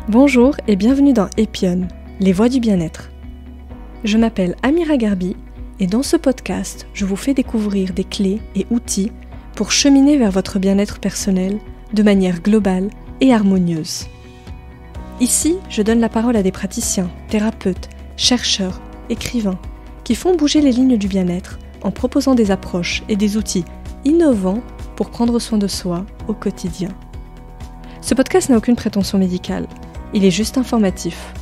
Bonjour et bienvenue dans Epion, les voix du bien-être. Je m'appelle Amira Garbi et dans ce podcast, je vous fais découvrir des clés et outils pour cheminer vers votre bien-être personnel de manière globale et harmonieuse. Ici, je donne la parole à des praticiens, thérapeutes, chercheurs, écrivains qui font bouger les lignes du bien-être en proposant des approches et des outils innovants pour prendre soin de soi au quotidien. Ce podcast n'a aucune prétention médicale. Il est juste informatif.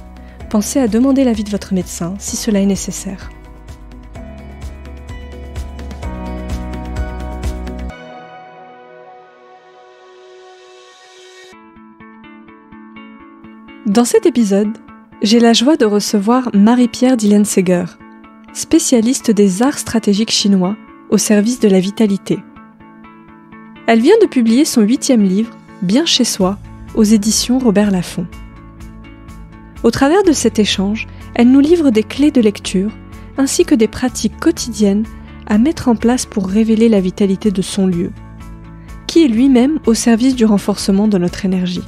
Pensez à demander l'avis de votre médecin si cela est nécessaire. Dans cet épisode, j'ai la joie de recevoir Marie-Pierre Dillenseger, spécialiste des arts stratégiques chinois au service de la vitalité. Elle vient de publier son 8e livre, Bien chez soi, aux éditions Robert Laffont. Au travers de cet échange, elle nous livre des clés de lecture ainsi que des pratiques quotidiennes à mettre en place pour révéler la vitalité de son lieu, qui est lui-même au service du renforcement de notre énergie.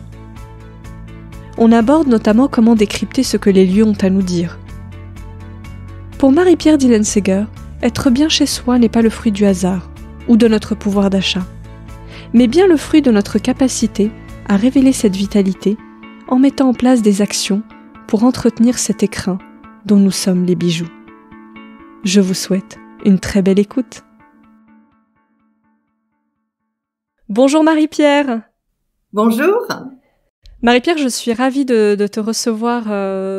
On aborde notamment comment décrypter ce que les lieux ont à nous dire. Pour Marie-Pierre Dillenseger, être bien chez soi n'est pas le fruit du hasard ou de notre pouvoir d'achat, mais bien le fruit de notre capacité à révéler cette vitalité en mettant en place des actions pour entretenir cet écrin dont nous sommes les bijoux. Je vous souhaite une très belle écoute. Bonjour Marie-Pierre. Bonjour. Marie-Pierre, je suis ravie de te recevoir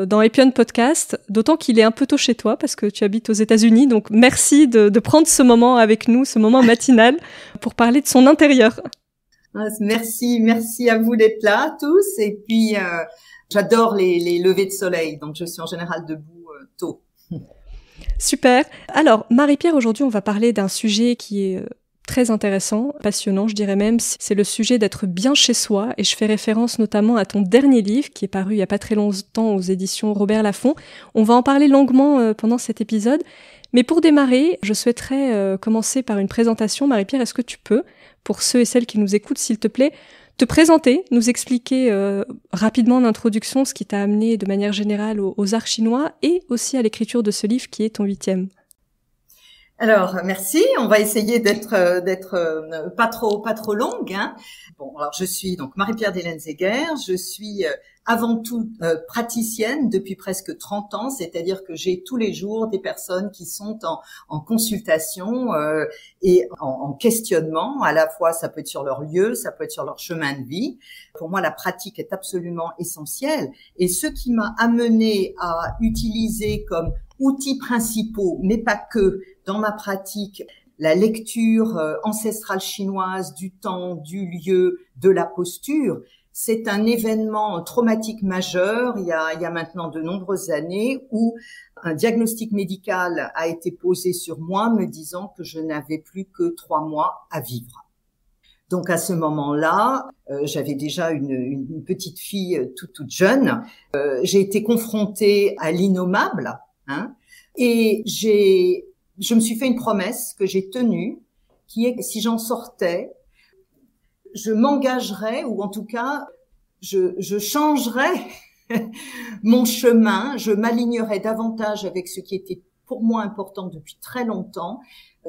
dans Epion Podcast, d'autant qu'il est un peu tôt chez toi parce que tu habites aux États-Unis, donc merci de prendre ce moment avec nous, ce moment matinal, pour parler de son intérieur. Merci à vous d'être là tous, et puis j'adore les levées de soleil, donc je suis en général debout tôt. Super. Alors Marie-Pierre, aujourd'hui on va parler d'un sujet qui est très intéressant, passionnant, je dirais même, c'est le sujet d'être bien chez soi, et je fais référence notamment à ton dernier livre qui est paru il n'y a pas très longtemps aux éditions Robert Laffont. On va en parler longuement pendant cet épisode, mais pour démarrer, je souhaiterais commencer par une présentation. Marie-Pierre, est-ce que tu peux, pour ceux et celles qui nous écoutent, s'il te plaît, te présenter, nous expliquer rapidement en introduction ce qui t'a amené de manière générale aux arts chinois et aussi à l'écriture de ce livre qui est ton 8e. Alors, merci. On va essayer d'être pas trop longue, hein. Bon, alors je suis donc Marie-Pierre Dillenseger. Je suis avant tout praticienne depuis presque 30 ans, c'est-à-dire que j'ai tous les jours des personnes qui sont en consultation et en questionnement. À la fois, ça peut être sur leur lieu, ça peut être sur leur chemin de vie. Pour moi, la pratique est absolument essentielle. Et ce qui m'a amenée à utiliser comme outils principaux, mais pas que, dans ma pratique, la lecture ancestrale chinoise du temps, du lieu, de la posture, c'est un événement traumatique majeur il y a maintenant de nombreuses années où un diagnostic médical a été posé sur moi me disant que je n'avais plus que 3 mois à vivre. Donc à ce moment-là, j'avais déjà une petite fille toute jeune. J'ai été confrontée à l'innommable, hein, et je me suis fait une promesse que j'ai tenue, qui est que si j'en sortais, je m'engagerais, ou en tout cas, je changerais mon chemin, je m'alignerais davantage avec ce qui était pour moi important depuis très longtemps.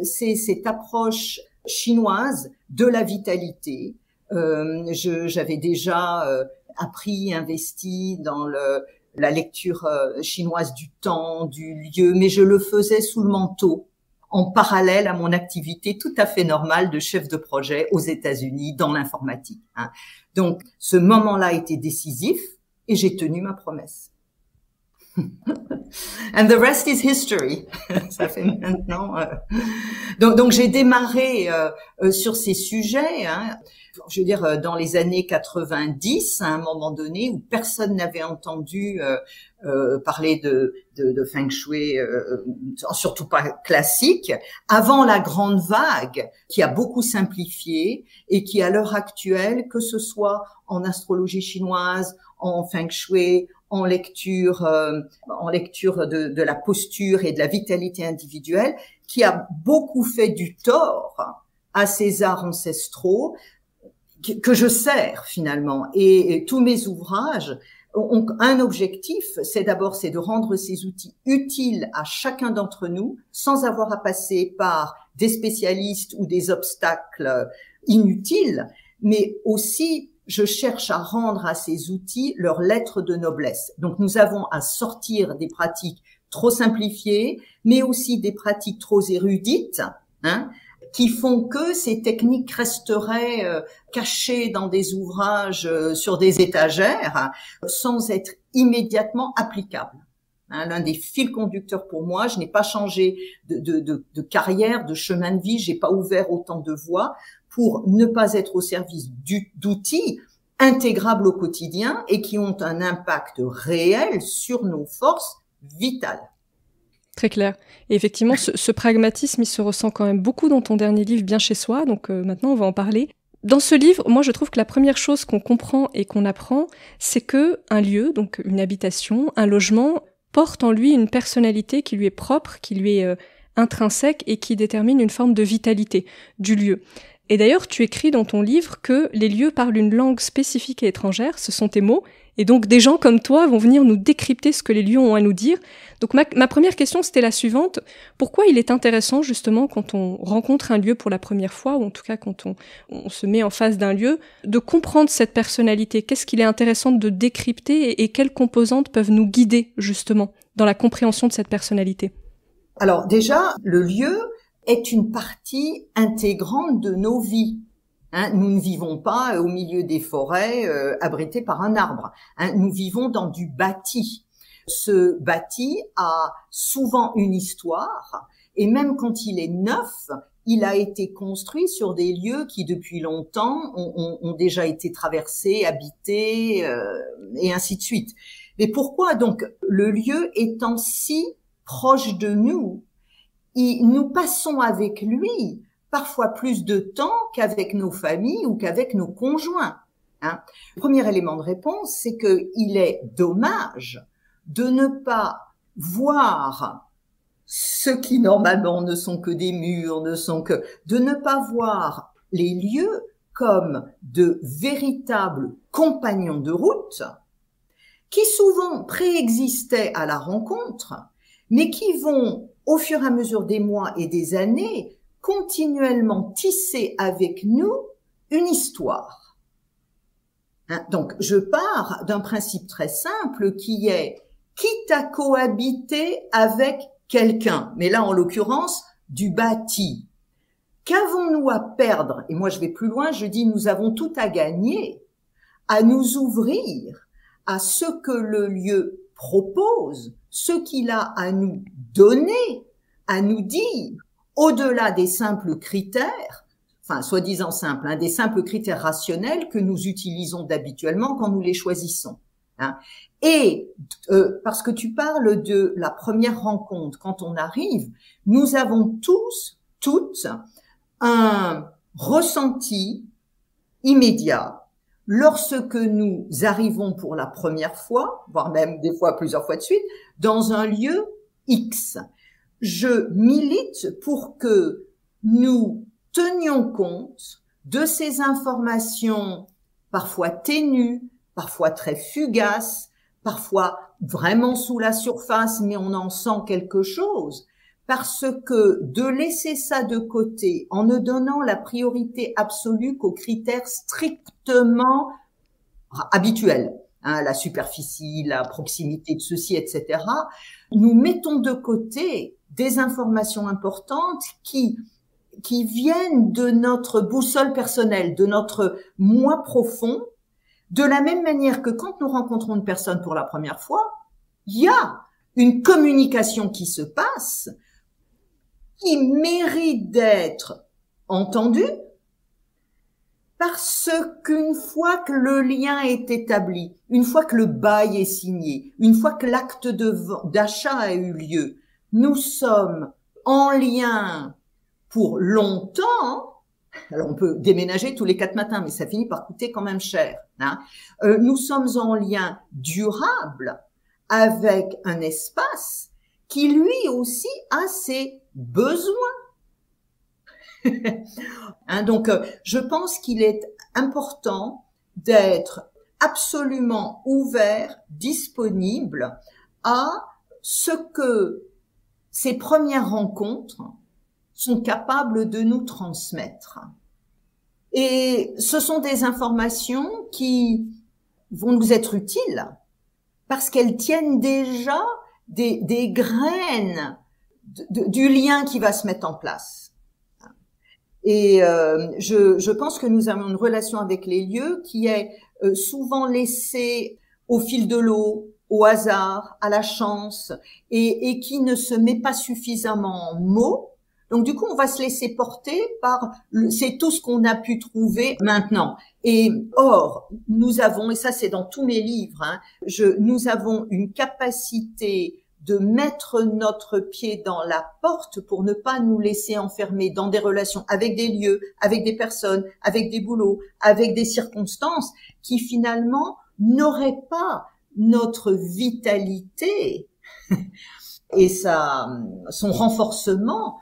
C'est cette approche chinoise de la vitalité. J'avais déjà appris, investi dans la lecture chinoise du temps, du lieu, mais je le faisais sous le manteau, en parallèle à mon activité tout à fait normale de chef de projet aux États-Unis dans l'informatique, hein. Donc, ce moment-là était décisif et j'ai tenu ma promesse. And the rest is history. Ça fait maintenant. Donc j'ai démarré sur ces sujets, hein. Je veux dire, dans les années 90, à un moment donné, où personne n'avait entendu parler de Feng Shui, surtout pas classique, avant la grande vague qui a beaucoup simplifié et qui, à l'heure actuelle, que ce soit en astrologie chinoise, en Feng Shui, en lecture de la posture et de la vitalité individuelle, qui a beaucoup fait du tort à ces arts ancestraux que je sers finalement. Et tous mes ouvrages ont un objectif, c'est de rendre ces outils utiles à chacun d'entre nous sans avoir à passer par des spécialistes ou des obstacles inutiles, mais aussi je cherche à rendre à ces outils leur lettre de noblesse. Donc nous avons à sortir des pratiques trop simplifiées, mais aussi des pratiques trop érudites, qui font que ces techniques resteraient cachées dans des ouvrages sur des étagères sans être immédiatement applicables. L'un des fils conducteurs pour moi, je n'ai pas changé de carrière, de chemin de vie, j'ai pas ouvert autant de voies pour ne pas être au service d'outils intégrables au quotidien et qui ont un impact réel sur nos forces vitales. Très clair. Et effectivement, ce pragmatisme, il se ressent quand même beaucoup dans ton dernier livre, Bien chez soi. Donc maintenant, on va en parler. Dans ce livre, moi, je trouve que la première chose qu'on comprend et qu'on apprend, c'est que un lieu, donc une habitation, un logement, porte en lui une personnalité qui lui est propre, qui lui est intrinsèque et qui détermine une forme de vitalité du lieu. Et d'ailleurs, tu écris dans ton livre que les lieux parlent une langue spécifique et étrangère, ce sont tes mots, et donc des gens comme toi vont venir nous décrypter ce que les lieux ont à nous dire. Donc ma première question, c'était la suivante. Pourquoi il est intéressant, justement, quand on rencontre un lieu pour la première fois, ou en tout cas quand on se met en face d'un lieu, de comprendre cette personnalité? Qu'est-ce qu'il est intéressant de décrypter et quelles composantes peuvent nous guider, justement, dans la compréhension de cette personnalité? Alors déjà, le lieu est une partie intégrante de nos vies. Nous ne vivons pas au milieu des forêts abrités par un arbre. Nous vivons dans du bâti. Ce bâti a souvent une histoire et même quand il est neuf, il a été construit sur des lieux qui depuis longtemps ont déjà été traversés, habités et ainsi de suite. Mais pourquoi donc le lieu étant si proche de nous, nous passons avec lui parfois plus de temps qu'avec nos familles ou qu'avec nos conjoints. Le premier élément de réponse, c'est qu'il est dommage de ne pas voir ce qui normalement ne sont que des murs, de ne pas voir les lieux comme de véritables compagnons de route qui souvent préexistaient à la rencontre, mais qui vont, au fur et à mesure des mois et des années, continuellement tisser avec nous une histoire. Donc, je pars d'un principe très simple qui est quitte à cohabiter avec quelqu'un, mais là, en l'occurrence, du bâti. Qu'avons-nous à perdre? Et moi, je vais plus loin, je dis nous avons tout à gagner à nous ouvrir à ce que le lieu propose, ce qu'il a à nous donner, à nous dire, au-delà des simples critères, enfin, soi-disant simples, des simples critères rationnels que nous utilisons d'habituellement quand nous les choisissons. Et parce que tu parles de la première rencontre, quand on arrive, nous avons toutes, un ressenti immédiat lorsque nous arrivons pour la première fois, voire même des fois plusieurs fois de suite, dans un lieu X. Je milite pour que nous tenions compte de ces informations parfois ténues, parfois très fugaces, parfois vraiment sous la surface, mais on en sent quelque chose, parce que de laisser ça de côté en ne donnant la priorité absolue qu'aux critères strictement habituels, la superficie, la proximité de ceci, etc., nous mettons de côté des informations importantes qui viennent de notre boussole personnelle, de notre moi profond, de la même manière que quand nous rencontrons une personne pour la première fois, il y a une communication qui se passe, qui mérite d'être entendue, parce qu'une fois que le lien est établi, une fois que le bail est signé, une fois que l'acte d'achat a eu lieu, nous sommes en lien pour longtemps. Alors on peut déménager tous les 4 matins, mais ça finit par coûter quand même cher. Nous sommes en lien durable avec un espace qui lui aussi a ses besoin. Hein, donc, je pense qu'il est important d'être absolument ouvert, disponible à ce que ces premières rencontres sont capables de nous transmettre. Et ce sont des informations qui vont nous être utiles parce qu'elles tiennent déjà des graines du lien qui va se mettre en place. Et je pense que nous avons une relation avec les lieux qui est souvent laissée au fil de l'eau, au hasard, à la chance, et qui ne se met pas suffisamment en mots. Donc du coup, on va se laisser porter par c'est tout ce qu'on a pu trouver maintenant. Et or, nous avons, et ça c'est dans tous mes livres, hein, nous avons une capacité de mettre notre pied dans la porte pour ne pas nous laisser enfermer dans des relations avec des lieux, avec des personnes, avec des boulots, avec des circonstances qui finalement n'auraient pas notre vitalité et son renforcement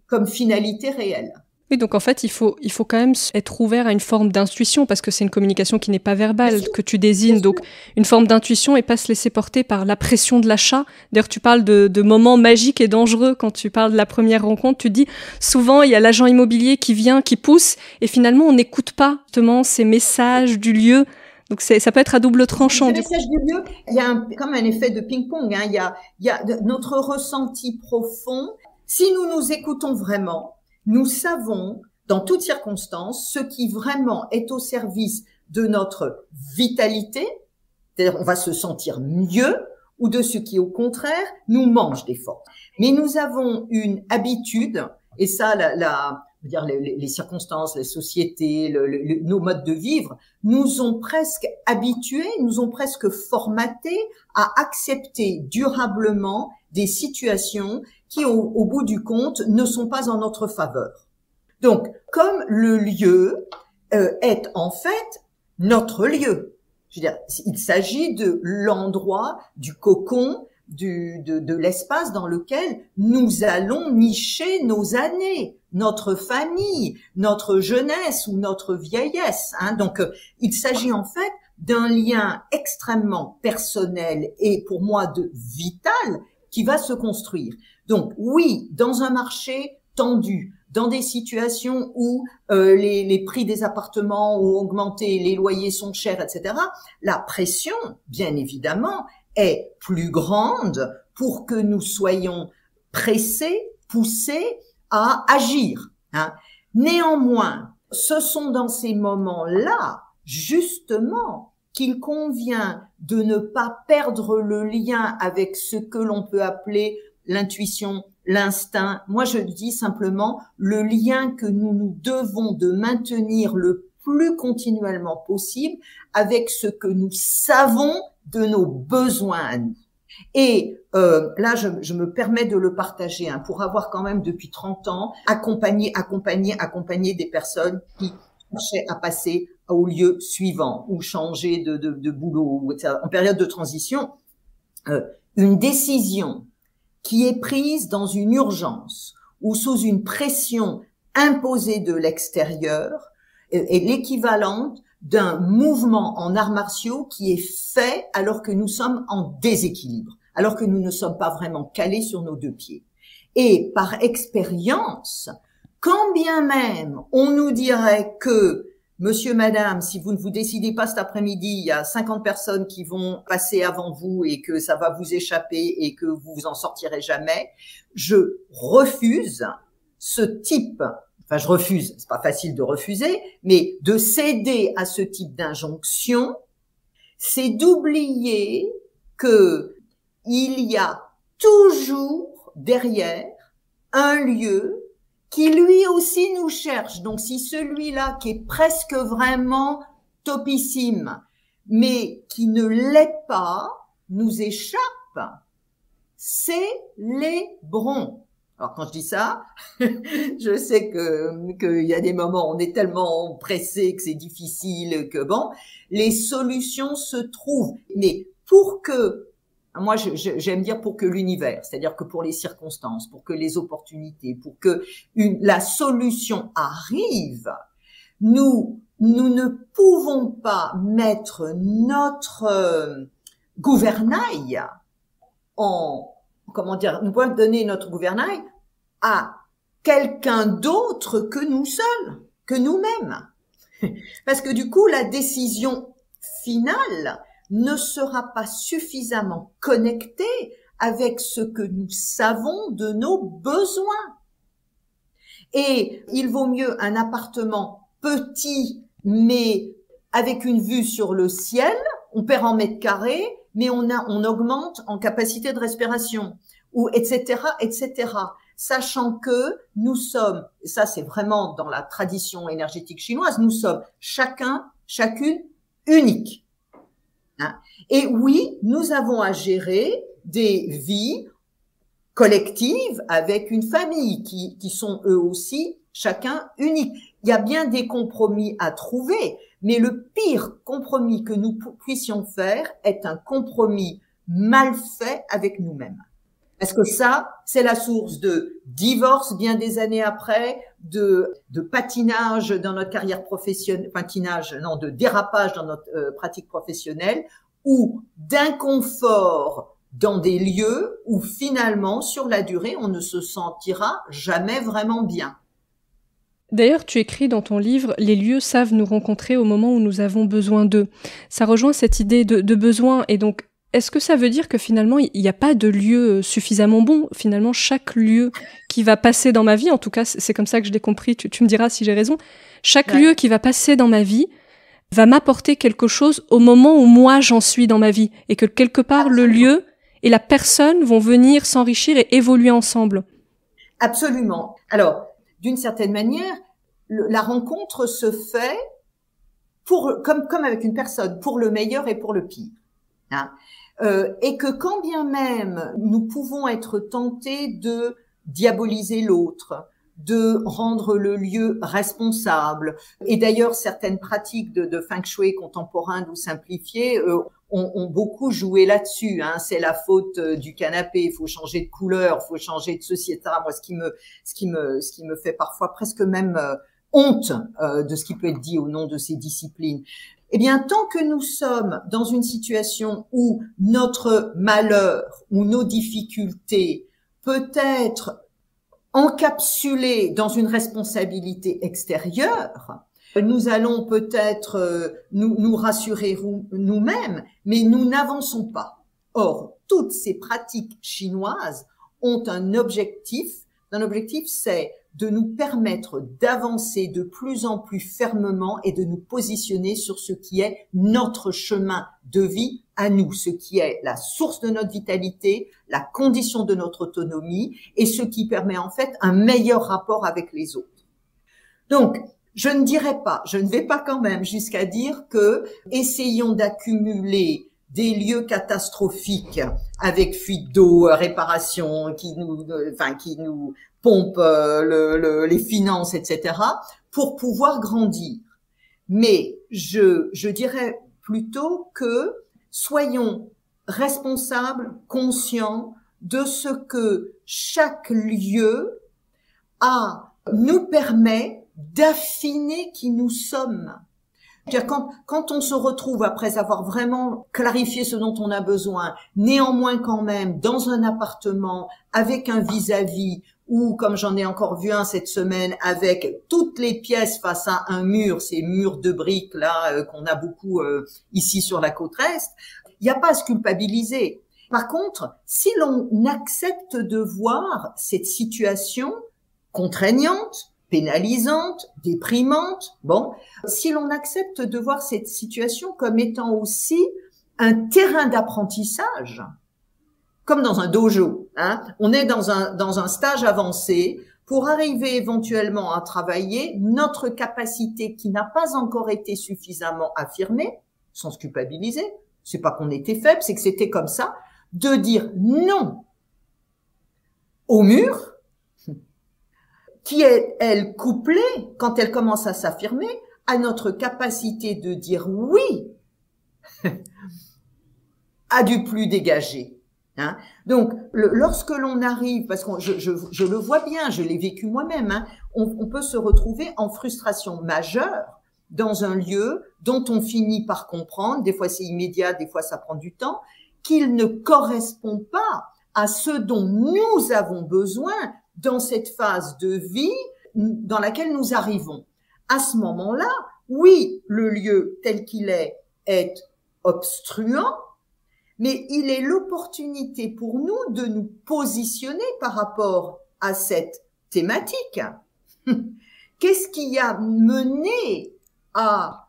comme finalité réelle. Oui, donc en fait, il faut quand même être ouvert à une forme d'intuition parce que c'est une communication qui n'est pas verbale, que tu désignes. Donc une forme d'intuition et pas se laisser porter par la pression de l'achat. D'ailleurs, tu parles de moments magiques et dangereux quand tu parles de la première rencontre. Tu dis souvent, il y a l'agent immobilier qui vient, qui pousse et finalement, on n'écoute pas justement ces messages du lieu. Donc ça peut être à double tranchant. Le message du lieu, il y a comme un effet de ping-pong. Hein. Il y a notre ressenti profond. Si nous nous écoutons vraiment, nous savons, dans toutes circonstances, ce qui vraiment est au service de notre vitalité, c'est-à-dire on va se sentir mieux, ou de ce qui, au contraire, nous mange des forces. Mais nous avons une habitude, et ça, les circonstances, les sociétés, nos modes de vivre, nous ont presque habitués, nous ont presque formatés à accepter durablement des situations qui, au bout du compte, ne sont pas en notre faveur. Donc, comme le lieu est en fait notre lieu, je veux dire, il s'agit de l'endroit, du cocon, de l'espace dans lequel nous allons nicher nos années, notre famille, notre jeunesse ou notre vieillesse. Hein. Donc, il s'agit en fait d'un lien extrêmement personnel et pour moi vital qui va se construire. Donc oui, dans un marché tendu, dans des situations où les prix des appartements ont augmenté, les loyers sont chers, etc., la pression, bien évidemment, est plus grande pour que nous soyons pressés, poussés à agir. Hein. Néanmoins, ce sont dans ces moments-là, justement, qu'il convient de ne pas perdre le lien avec ce que l'on peut appeler l'intuition, l'instinct. Moi, je dis simplement le lien que nous devons de maintenir le plus continuellement possible avec ce que nous savons de nos besoins à nous. Et là, je me permets de le partager, hein, pour avoir quand même depuis 30 ans accompagné des personnes qui cherchaient à passer au lieu suivant ou changer de boulot, etc. En période de transition, une décision qui est prise dans une urgence ou sous une pression imposée de l'extérieur est l'équivalent d'un mouvement en arts martiaux qui est fait alors que nous sommes en déséquilibre, alors que nous ne sommes pas vraiment calés sur nos deux pieds. Et par expérience, quand bien même on nous dirait que monsieur, madame, si vous ne vous décidez pas cet après-midi, il y a 50 personnes qui vont passer avant vous et que ça va vous échapper et que vous vous en sortirez jamais, je refuse ce type. Enfin, je refuse, c'est pas facile de refuser, mais de céder à ce type d'injonction, c'est d'oublier que il y a toujours derrière un lieu qui lui aussi nous cherche. Donc si celui-là qui est presque vraiment topissime, mais qui ne l'est pas, nous échappe, célébrons. Alors quand je dis ça, je sais qu'il y a des moments où on est tellement pressé que c'est difficile, que bon, les solutions se trouvent. Mais pour que Moi, j'aime dire pour que l'univers, c'est-à-dire que pour les circonstances, pour que les opportunités, pour que la solution arrive, nous ne pouvons pas mettre notre gouvernail nous pouvons donner notre gouvernail à quelqu'un d'autre que nous seuls, que nous-mêmes. Parce que du coup, la décision finale ne sera pas suffisamment connectée avec ce que nous savons de nos besoins. Et il vaut mieux un appartement petit, mais avec une vue sur le ciel, on perd en mètres carrés, mais on augmente en capacité de respiration, ou etc., etc. Sachant que nous sommes, et ça c'est vraiment dans la tradition énergétique chinoise, nous sommes chacune unique. Hein. Et oui, nous avons à gérer des vies collectives avec une famille qui sont eux aussi chacun unique. Il y a bien des compromis à trouver, mais le pire compromis que nous puissions faire est un compromis mal fait avec nous-mêmes. Parce que ça, c'est la source de divorce bien des années après, de patinage dans notre carrière professionnelle, de dérapage dans notre pratique professionnelle, ou d'inconfort dans des lieux où finalement, sur la durée, on ne se sentira jamais vraiment bien. D'ailleurs, tu écris dans ton livre « Les lieux savent nous rencontrer au moment où nous avons besoin d'eux ». Ça rejoint cette idée de besoin. Et donc, est-ce que ça veut dire que finalement, il n'y a pas de lieu suffisamment bon? Finalement, chaque lieu qui va passer dans ma vie, en tout cas, c'est comme ça que je l'ai compris, tu me diras si j'ai raison, chaque lieu qui va passer dans ma vie va m'apporter quelque chose au moment où moi j'en suis dans ma vie. Et que quelque part, le lieu et la personne vont venir s'enrichir et évoluer ensemble. Absolument. Alors, d'une certaine manière, la rencontre se fait comme avec une personne, pour le meilleur et pour le pire. Hein. Et que quand bien même nous pouvons être tentés de diaboliser l'autre, de rendre le lieu responsable, et d'ailleurs certaines pratiques de feng shui contemporain ou simplifiées ont beaucoup joué là-dessus. Hein. C'est la faute du canapé, il faut changer de couleur, il faut changer de ceci, etc. Moi, ce qui me fait parfois presque même honte de ce qui peut être dit au nom de ces disciplines. Eh bien, tant que nous sommes dans une situation où notre malheur ou nos difficultés peut être encapsulé dans une responsabilité extérieure, nous allons peut-être nous rassurer nous-mêmes, mais nous n'avançons pas. Or, toutes ces pratiques chinoises ont un objectif. L'objectif, c'est de nous permettre d'avancer de plus en plus fermement et de nous positionner sur ce qui est notre chemin de vie à nous, ce qui est la source de notre vitalité, la condition de notre autonomie et ce qui permet en fait un meilleur rapport avec les autres. Donc, je ne vais pas quand même jusqu'à dire que essayons d'accumuler des lieux catastrophiques avec fuite d'eau, réparation, qui nous pompe les finances, etc., pour pouvoir grandir. Mais je dirais plutôt que soyons responsables, conscients de ce que chaque lieu nous permet d'affiner qui nous sommes. Quand on se retrouve après avoir vraiment clarifié ce dont on a besoin, néanmoins quand même dans un appartement avec un vis-à-vis ou comme j'en ai encore vu un cette semaine avec toutes les pièces face à un mur, ces murs de briques là qu'on a beaucoup ici sur la côte est, il n'y a pas à se culpabiliser. Par contre, si l'on accepte de voir cette situation contraignante, pénalisante, déprimante, si l'on accepte de voir cette situation comme étant aussi un terrain d'apprentissage, comme dans un dojo, hein, on est dans un stage avancé pour arriver éventuellement à travailler notre capacité qui n'a pas encore été suffisamment affirmée, sans se culpabiliser, c'est pas qu'on était faible, c'est que c'était comme ça, de dire non au mur, qui est, elle, couplée, quand elle commence à s'affirmer, à notre capacité de dire oui à du plus dégagé. Hein. Donc, lorsque l'on arrive, parce que je le vois bien, je l'ai vécu moi-même, hein, on peut se retrouver en frustration majeure dans un lieu dont on finit par comprendre, des fois c'est immédiat, des fois ça prend du temps, qu'il ne correspond pas à ce dont nous avons besoin dans cette phase de vie dans laquelle nous arrivons. À ce moment-là, oui, le lieu tel qu'il est obstruant, mais il est l'opportunité pour nous de nous positionner par rapport à cette thématique. Qu'est-ce qui a mené à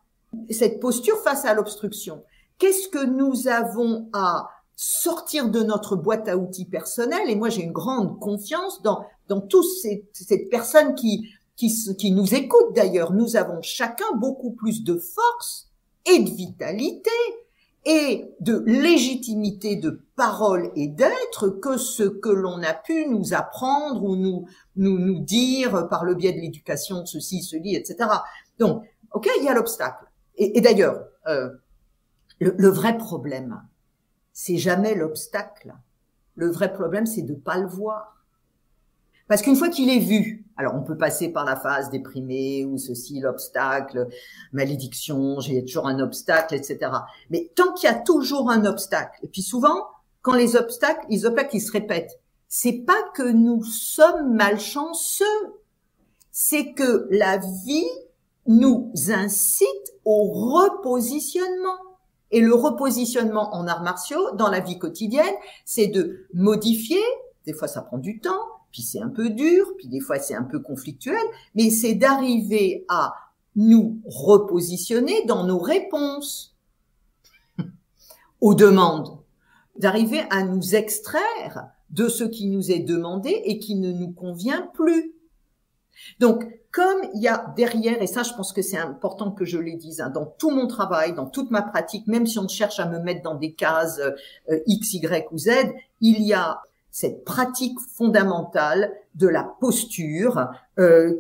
cette posture face à l'obstruction? Qu'est-ce que nous avons à sortir de notre boîte à outils personnelle? Et moi, j'ai une grande confiance dans tous ces personnes qui nous écoutent d'ailleurs. Nous avons chacun beaucoup plus de force et de vitalité et de légitimité de parole et d'être que ce que l'on a pu nous apprendre ou nous dire par le biais de l'éducation, ceci, cela, etc. Donc, ok, il y a l'obstacle. Et d'ailleurs, le vrai problème, c'est jamais l'obstacle. Le vrai problème, c'est de pas le voir. Parce qu'une fois qu'il est vu, alors on peut passer par la phase déprimée ou ceci, l'obstacle, malédiction, j'ai toujours un obstacle, etc. Mais tant qu'il y a toujours un obstacle, et puis souvent, quand les obstacles ils se répètent, c'est pas que nous sommes malchanceux, c'est que la vie nous incite au repositionnement. Et le repositionnement en arts martiaux, dans la vie quotidienne, c'est de modifier, des fois ça prend du temps, puis c'est un peu dur, puis des fois c'est un peu conflictuel, mais c'est d'arriver à nous repositionner dans nos réponses aux demandes, d'arriver à nous extraire de ce qui nous est demandé et qui ne nous convient plus. Donc, comme il y a derrière, et ça je pense que c'est important que je le dise, hein, dans tout mon travail, dans toute ma pratique, même si on cherche à me mettre dans des cases X, Y ou Z, il y a cette pratique fondamentale de la posture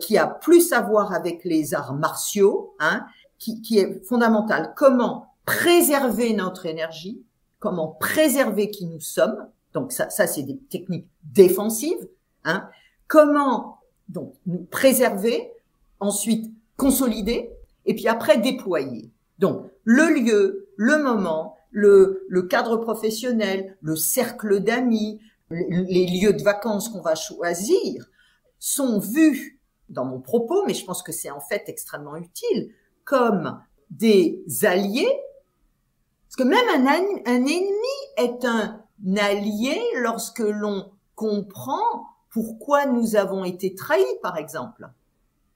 qui a plus à voir avec les arts martiaux, hein, qui est fondamentale. Comment préserver notre énergie, comment préserver qui nous sommes, donc ça c'est des techniques défensives, hein, comment donc nous préserver, ensuite consolider, et puis après déployer. Donc le lieu, le moment, le cadre professionnel, le cercle d'amis, les lieux de vacances qu'on va choisir sont vus dans mon propos, mais je pense que c'est en fait extrêmement utile, comme des alliés, parce que même un ennemi est un allié lorsque l'on comprend pourquoi nous avons été trahis, par exemple.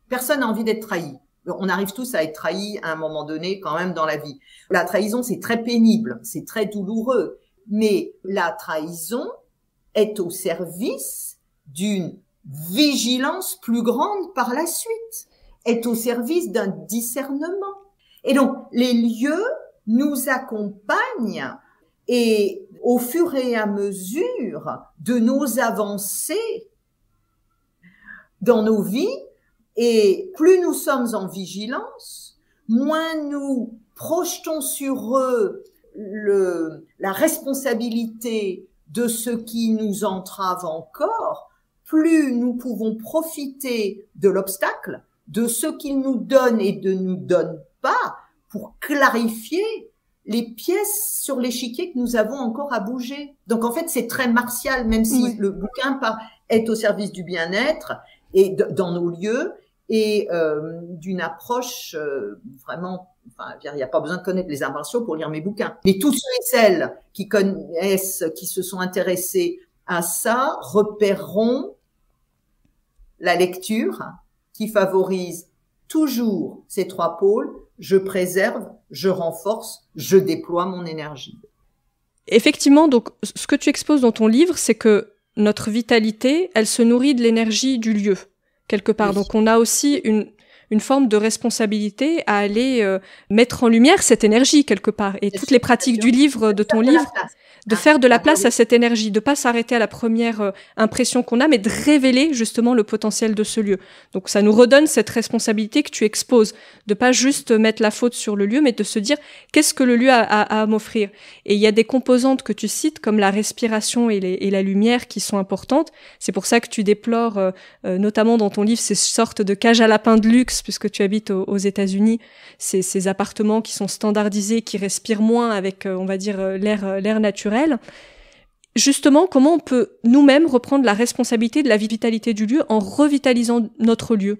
Personne n'a envie d'être trahi. On arrive tous à être trahis à un moment donné quand même dans la vie. La trahison, c'est très pénible, c'est très douloureux, mais la trahison est au service d'une vigilance plus grande par la suite, est au service d'un discernement. Et donc, les lieux nous accompagnent et au fur et à mesure de nos avancées dans nos vies, et plus nous sommes en vigilance, moins nous projetons sur eux la responsabilité de ce qui nous entrave encore, plus nous pouvons profiter de l'obstacle, de ce qu'il nous donne et ne nous donne pas, pour clarifier les pièces sur l'échiquier que nous avons encore à bouger. Donc en fait, c'est très martial, même si le bouquin est au service du bien-être et dans nos lieux et d'une approche vraiment. Enfin, il n'y a pas besoin de connaître les arts martiaux pour lire mes bouquins. Mais tous ceux et celles qui connaissent, qui se sont intéressés à ça, repéreront la lecture qui favorise toujours ces trois pôles. Je préserve, je renforce, je déploie mon énergie. Effectivement, donc, ce que tu exposes dans ton livre, c'est que notre vitalité, elle se nourrit de l'énergie du lieu, quelque part. Oui. Donc, on a aussi une forme de responsabilité à aller mettre en lumière cette énergie quelque part. Et toutes les pratiques du livre, de ton livre, de faire de la place à cette énergie, de pas s'arrêter à la première impression qu'on a, mais de révéler justement le potentiel de ce lieu. Donc ça nous redonne cette responsabilité que tu exposes, de pas juste mettre la faute sur le lieu, mais de se dire qu'est-ce que le lieu a à m'offrir. Et il y a des composantes que tu cites, comme la respiration et la lumière, qui sont importantes. C'est pour ça que tu déplores, notamment dans ton livre, ces sortes de cages à lapins de luxe, puisque tu habites aux États-Unis, ces appartements qui sont standardisés, qui respirent moins avec, on va dire, l'air naturel. Justement, comment on peut nous-mêmes reprendre la responsabilité de la vitalité du lieu en revitalisant notre lieu?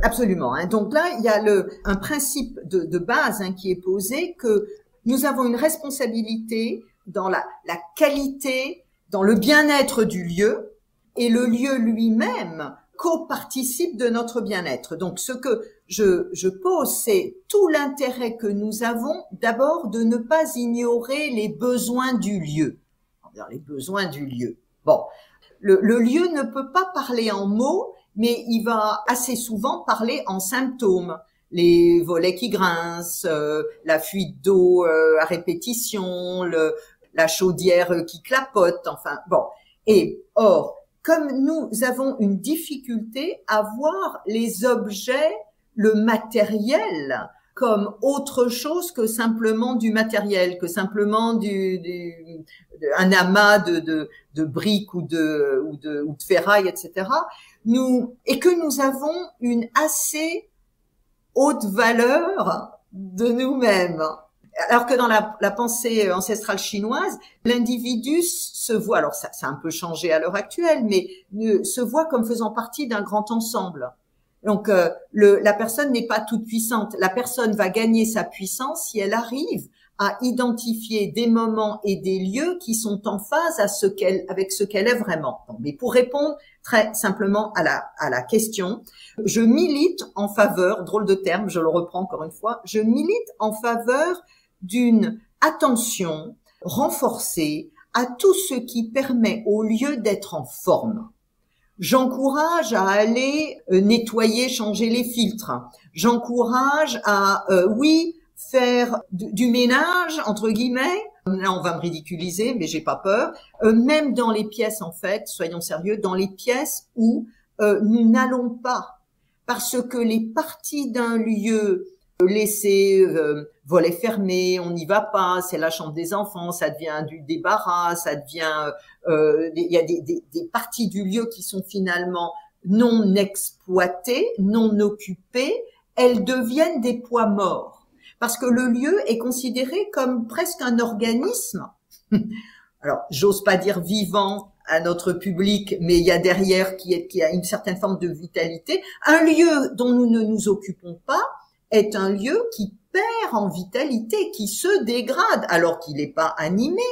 Absolument. Donc là, il y a un principe de base qui est posé, que nous avons une responsabilité dans la qualité, dans le bien-être du lieu, et le lieu lui-même co-participe de notre bien-être. Donc ce que je pose, c'est tout l'intérêt que nous avons d'abord de ne pas ignorer les besoins du lieu. Les besoins du lieu. Bon, le lieu ne peut pas parler en mots, mais il va assez souvent parler en symptômes. Les volets qui grincent, la fuite d'eau à répétition, la chaudière qui clapote, enfin bon. Et or, comme nous avons une difficulté à voir les objets, le matériel, comme autre chose que simplement du matériel, que simplement un amas de briques ou de ferraille, etc. Et que nous avons une assez haute valeur de nous-mêmes. Alors que dans la pensée ancestrale chinoise, l'individu se voit, alors ça a un peu changé à l'heure actuelle, mais se voit comme faisant partie d'un grand ensemble. Donc la personne n'est pas toute puissante. La personne va gagner sa puissance si elle arrive à identifier des moments et des lieux qui sont en phase avec ce qu'elle est vraiment. Mais pour répondre très simplement à la question, je milite en faveur, drôle de terme, je le reprends encore une fois, je milite en faveur d'une attention renforcée à tout ce qui permet au lieu d'être en forme. J'encourage à aller nettoyer, changer les filtres. J'encourage à, faire du ménage, entre guillemets. Là, on va me ridiculiser, mais j'ai pas peur. Même dans les pièces, en fait, soyons sérieux, dans les pièces où nous n'allons pas. Parce que les parties d'un lieu laissées, volets fermés, on n'y va pas, c'est la chambre des enfants, ça devient du débarras, ça devient... il y a des parties du lieu qui sont finalement non exploitées, non occupées, elles deviennent des poids morts. Parce que le lieu est considéré comme presque un organisme. Alors, j'ose pas dire vivant à notre public, mais il y a derrière qui a une certaine forme de vitalité. Un lieu dont nous ne nous occupons pas est un lieu qui perd en vitalité, qui se dégrade, alors qu'il n'est pas animé,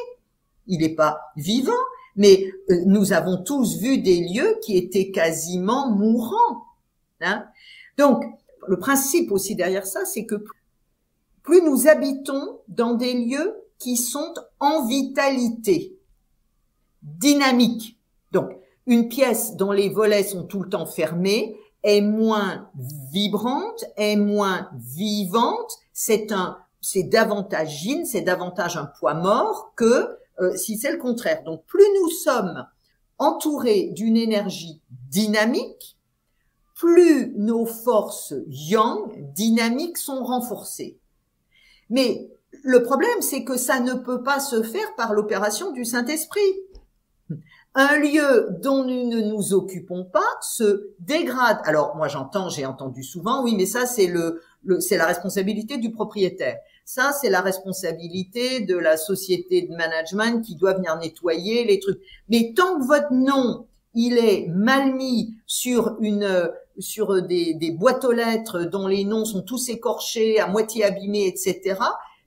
il n'est pas vivant. Mais nous avons tous vu des lieux qui étaient quasiment mourants. Donc, le principe aussi derrière ça, c'est que plus nous habitons dans des lieux qui sont en vitalité, dynamiques. Donc, une pièce dont les volets sont tout le temps fermés est moins vibrante, est moins vivante. C'est davantage yin, c'est davantage un poids mort que si c'est le contraire. Donc, plus nous sommes entourés d'une énergie dynamique, plus nos forces yang, dynamiques, sont renforcées. Mais le problème, c'est que ça ne peut pas se faire par l'opération du Saint-Esprit. Un lieu dont nous ne nous occupons pas se dégrade. Alors, moi, j'ai entendu souvent, oui, mais ça, c'est c'est la responsabilité du propriétaire. Ça, c'est la responsabilité de la société de management qui doit venir nettoyer les trucs. Mais tant que votre nom, il est mal mis sur des boîtes aux lettres dont les noms sont tous écorchés, à moitié abîmés, etc.,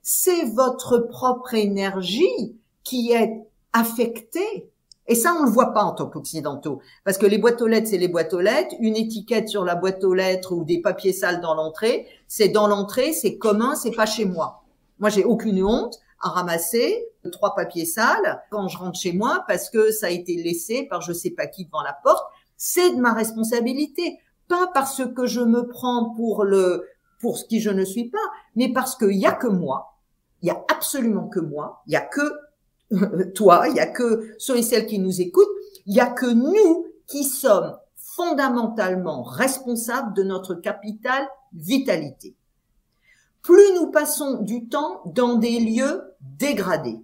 c'est votre propre énergie qui est affectée. Et ça, on le voit pas en tant qu'occidentaux. Parce que les boîtes aux lettres, c'est les boîtes aux lettres. Une étiquette sur la boîte aux lettres ou des papiers sales dans l'entrée, c'est commun, c'est pas chez moi. Moi, j'ai aucune honte à ramasser 3 papiers sales quand je rentre chez moi parce que ça a été laissé par je sais pas qui devant la porte. C'est de ma responsabilité. pas parce que je me prends pour ce qui je ne suis pas, mais parce qu'il y a que moi, il y a absolument que moi, il y a que toi, il y a que ceux et celles qui nous écoutent, il y a que nous qui sommes fondamentalement responsables de notre capital vitalité. Plus nous passons du temps dans des lieux dégradés,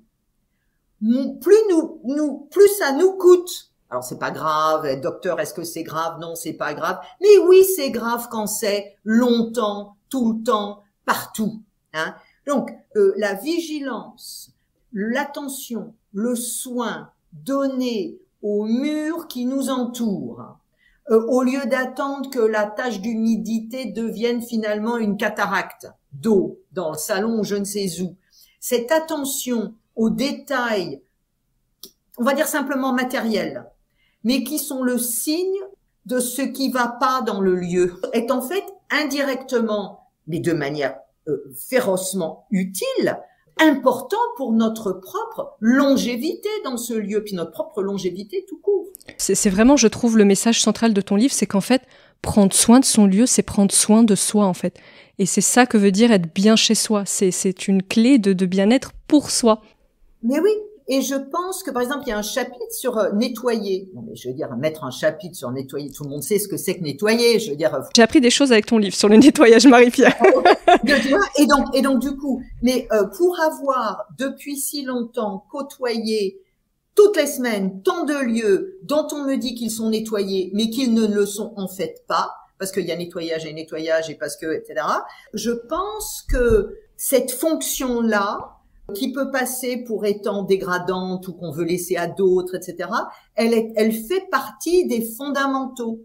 plus ça nous coûte. Alors c'est pas grave, docteur, est-ce que c'est grave? Non, c'est pas grave. Mais oui, c'est grave quand c'est longtemps, tout le temps, partout. Hein. Donc la vigilance, l'attention, le soin donné aux murs qui nous entourent, au lieu d'attendre que la tache d'humidité devienne finalement une cataracte d'eau dans le salon ou je ne sais où. Cette attention aux détails, on va dire simplement matériels, mais qui sont le signe de ce qui va pas dans le lieu, est en fait indirectement, mais de manière férocement utile, important pour notre propre longévité dans ce lieu, puis notre propre longévité tout court. C'est vraiment, je trouve, le message central de ton livre, c'est qu'en fait, prendre soin de son lieu, c'est prendre soin de soi, en fait. Et c'est ça que veut dire être bien chez soi. C'est une clé de bien-être pour soi. Mais oui, et je pense que, par exemple, il y a un chapitre sur nettoyer. Non, mais je veux dire, mettre un chapitre sur nettoyer, tout le monde sait ce que c'est que nettoyer. Je veux dire, j'ai appris des choses avec ton livre sur le nettoyage, Marie-Pierre. et donc, du coup, mais pour avoir depuis si longtemps côtoyé toutes les semaines tant de lieux dont on me dit qu'ils sont nettoyés, mais qu'ils ne le sont en fait pas, parce qu'il y a nettoyage et parce que, etc. Je pense que cette fonction-là, qui peut passer pour étant dégradante ou qu'on veut laisser à d'autres, etc., elle fait partie des fondamentaux.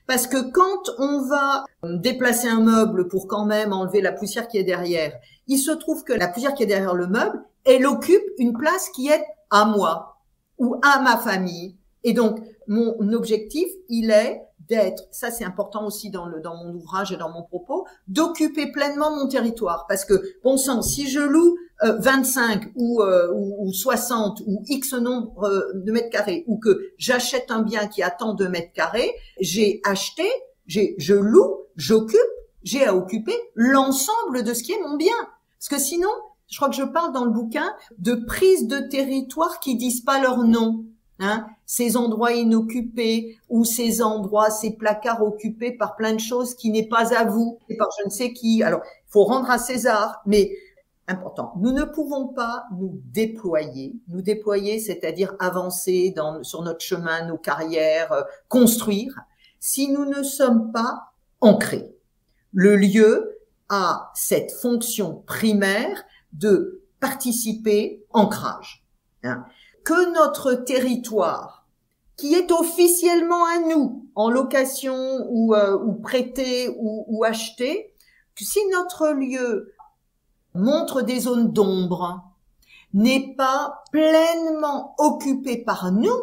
Parce que quand on va déplacer un meuble pour quand même enlever la poussière qui est derrière, il se trouve que la poussière qui est derrière le meuble, elle occupe une place qui est à moi ou à ma famille. Et donc, mon objectif, il est d'être, ça c'est important aussi dans mon ouvrage et dans mon propos, d'occuper pleinement mon territoire. Parce que, bon sang, si je loue 25 ou 60 ou X nombre de mètres carrés, ou que j'achète un bien qui a tant de mètres carrés, j'ai acheté, je loue, j'occupe, j'ai à occuper l'ensemble de ce qui est mon bien. Parce que sinon, je crois que je parle dans le bouquin de prise de territoire qui disent pas leur nom. Hein, ces endroits inoccupés ou ces endroits, ces placards occupés par plein de choses qui n'est pas à vous et par je ne sais qui. Alors, il faut rendre à César, mais important. Nous ne pouvons pas nous déployer, c'est-à-dire avancer sur notre chemin, nos carrières, construire, si nous ne sommes pas ancrés. Le lieu a cette fonction primaire de participer, ancrage. Hein. Que notre territoire, qui est officiellement à nous, en location ou prêté ou acheté, que si notre lieu montre des zones d'ombre, n'est pas pleinement occupé par nous,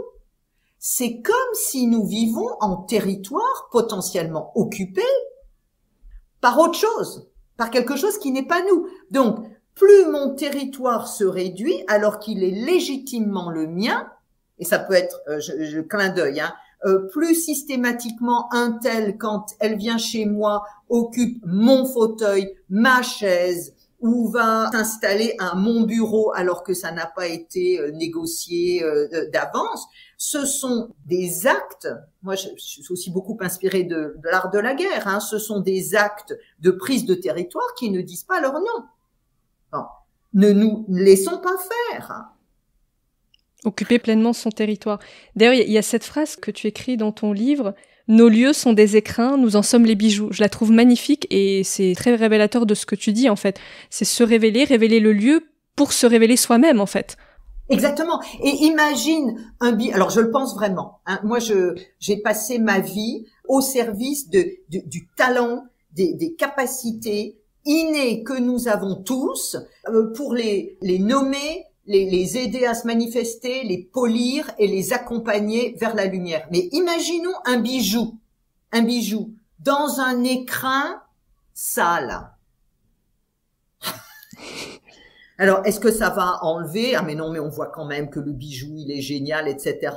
c'est comme si nous vivons en territoire potentiellement occupé par autre chose, par quelque chose qui n'est pas nous. Donc, plus mon territoire se réduit alors qu'il est légitimement le mien, et ça peut être, clin d'œil, hein, plus systématiquement un tel, quand elle vient chez moi, occupe mon fauteuil, ma chaise, ou va s'installer à mon bureau alors que ça n'a pas été négocié d'avance, ce sont des actes, moi je suis aussi beaucoup inspirée de l'art de la guerre, hein, ce sont des actes de prise de territoire qui ne disent pas leur nom. Bon, ne nous laissons pas faire. Occuper pleinement son territoire. D'ailleurs, il y a cette phrase que tu écris dans ton livre, « Nos lieux sont des écrins, nous en sommes les bijoux ». Je la trouve magnifique et c'est très révélateur de ce que tu dis, en fait. C'est se révéler le lieu pour se révéler soi-même, en fait. Exactement. Et imagine alors je le pense vraiment, hein, moi j'ai passé ma vie au service du talent, des capacités innées que nous avons tous pour les nommer, les aider à se manifester, les polir et les accompagner vers la lumière. Mais imaginons un bijou dans un écrin sale. Alors, est-ce que ça va enlever? Ah, mais non, mais on voit quand même que le bijou, il est génial, etc.